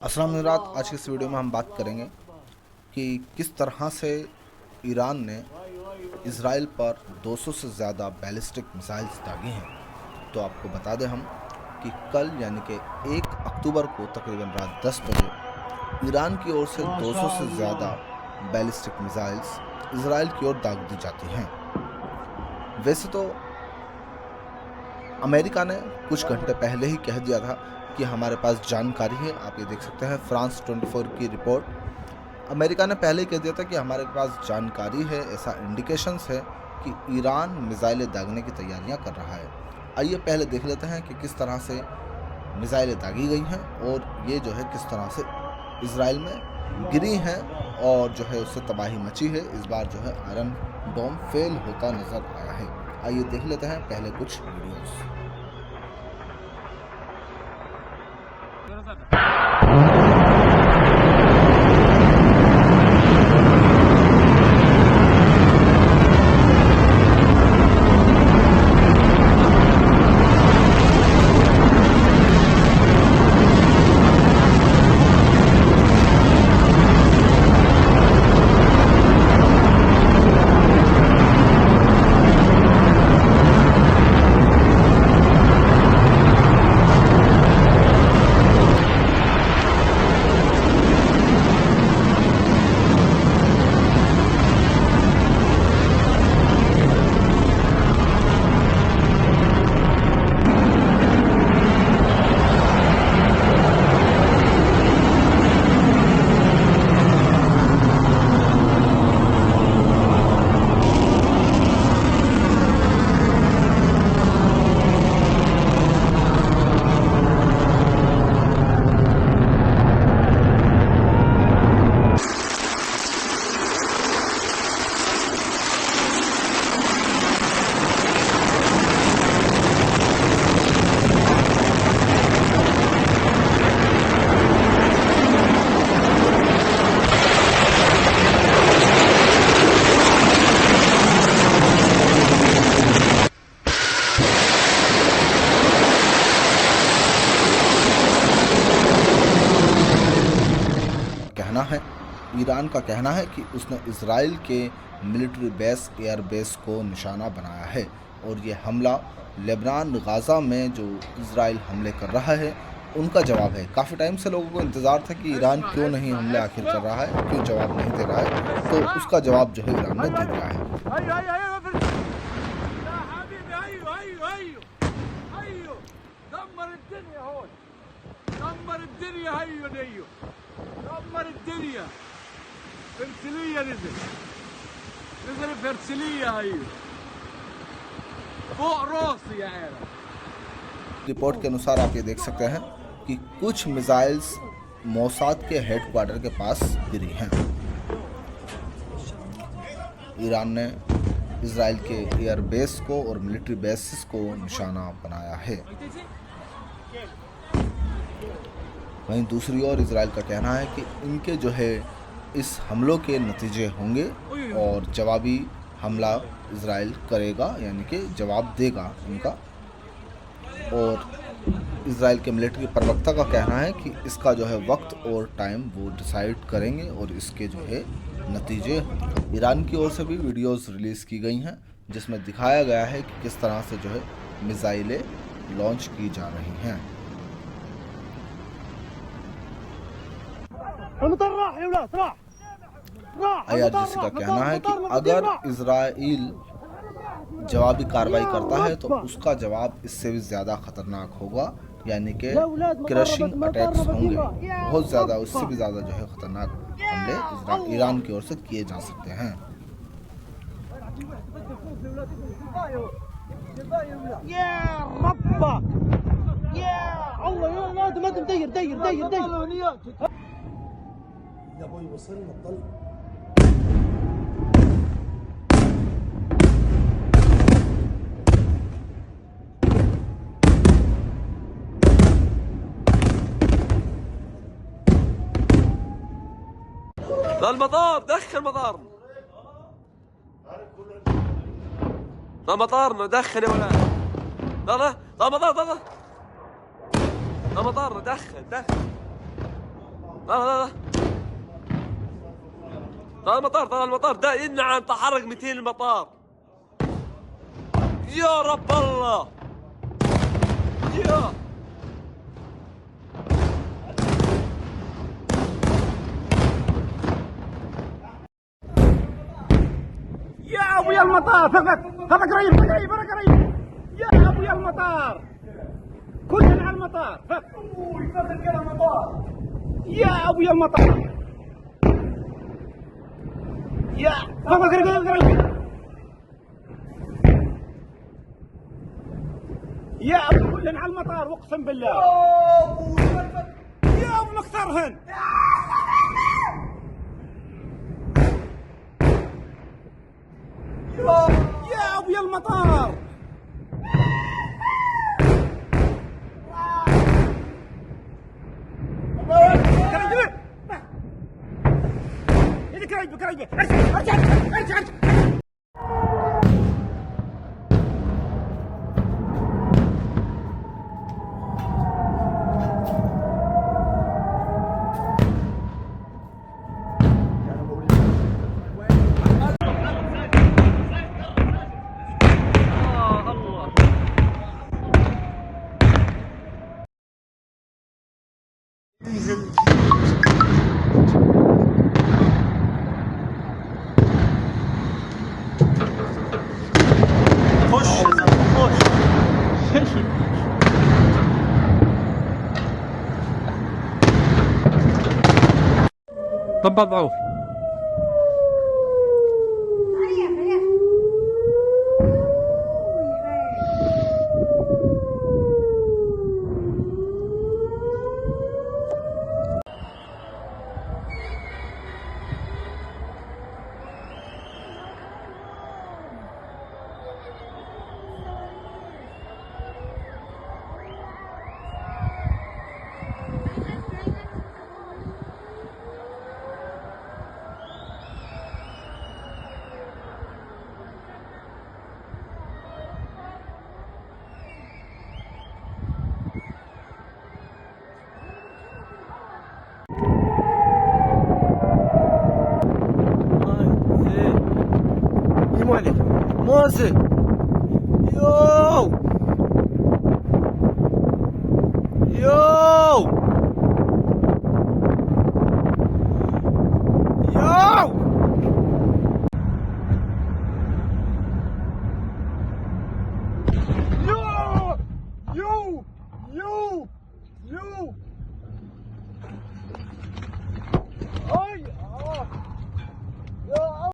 अस्सलाम वालेकुम। आज की इस वीडियो में हम बात करेंगे कि किस तरह से ईरान ने इज़राइल पर 200 से ज़्यादा बैलिस्टिक मिसाइल्स दागी हैं। तो आपको बता दें हम कि कल यानी कि 1 अक्टूबर को तकरीबन रात 10 बजे ईरान की ओर से 200 से ज़्यादा बैलिस्टिक मिसाइल्स इज़राइल की ओर दाग दी जाती हैं। वैसे तो अमेरिका ने कुछ घंटे पहले ही कह दिया था कि हमारे पास जानकारी है। आप ये देख सकते हैं फ्रांस 24 की रिपोर्ट। अमेरिका ने पहले ही कह दिया था कि हमारे पास जानकारी है, ऐसा इंडिकेशंस है कि ईरान मिसाइलें दागने की तैयारियां कर रहा है। आइए पहले देख लेते हैं कि किस तरह से मिसाइलें दागी गई हैं और ये जो है किस तरह से इज़राइल में गिरी हैं और जो है उससे तबाही मची है। इस बार जो है आयरन डोम फेल होता नज़र आया है। आइए देख लेते हैं पहले कुछ वीडियोस। कहना है ईरान का कहना है कि उसने इज़राइल के मिलिट्री बेस एयर बेस को निशाना बनाया है और ये हमला लेबनान गाज़ा में जो इज़राइल हमले कर रहा है उनका जवाब है। काफ़ी टाइम से लोगों को इंतज़ार था कि ईरान क्यों नहीं हमले आखिर कर रहा है, क्यों जवाब नहीं दे रहा है, तो उसका जवाब जो है ईरान ने दे दिया है। دمر الدنيا هيو ديو دمر الدنيا فرسلية نزل فرسلية هيو فوق راسي يا عيال। रिपोर्ट के अनुसार आप ये देख सकते हैं कि कुछ मिसाइल्स मोसाद के हेडक्वार्टर के पास गिरी हैं। ईरान ने इज़राइल के एयर बेस को और मिलिट्री बेसिस को निशाना बनाया है। वहीं दूसरी ओर इज़राइल का कहना है कि इनके जो है इस हमलों के नतीजे होंगे और जवाबी हमला इज़राइल करेगा, यानी कि जवाब देगा इनका। और इज़राइल के मिलिट्री प्रवक्ता का कहना है कि इसका जो है वक्त और टाइम वो डिसाइड करेंगे और इसके जो है नतीजे। ईरान की ओर से भी वीडियोस रिलीज़ की गई हैं जिसमें दिखाया गया है कि किस तरह से जो है मिसाइलें लॉन्च की जा रही हैं। IRGC का कहना है कि अगर इज़राइल जवाबी कार्रवाई करता है तो उसका जवाब इससे भी ज़्यादा ख़तरनाक होगा, यानी कि क्रशिंग अटैक्स होंगे। बहुत ज़्यादा, उससे भी ज़्यादा जो है ख़तरनाक हमले ईरान की ओर से किए जा सकते हैं। المطار دخل مطارنا مطارنا دخل يا ولاد. لا مطار ده مطارنا دخل لا طال المطار، طال المطار ده نعم تحرك 200 المطار. يا رب الله يا ابويا المطار فقط. هذا قريب قريب انا قريب. يا ابويا المطار كلنا على المطار فقط. يا ابويا المطار يا فقط قريب قريب. يا ابو كلنا على المطار اقسم بالله. يا ابو مختارهن. يا ابويا المطار قريب قريب. ارجع ارجع ارجع. طب ضعوف. Moi, c'est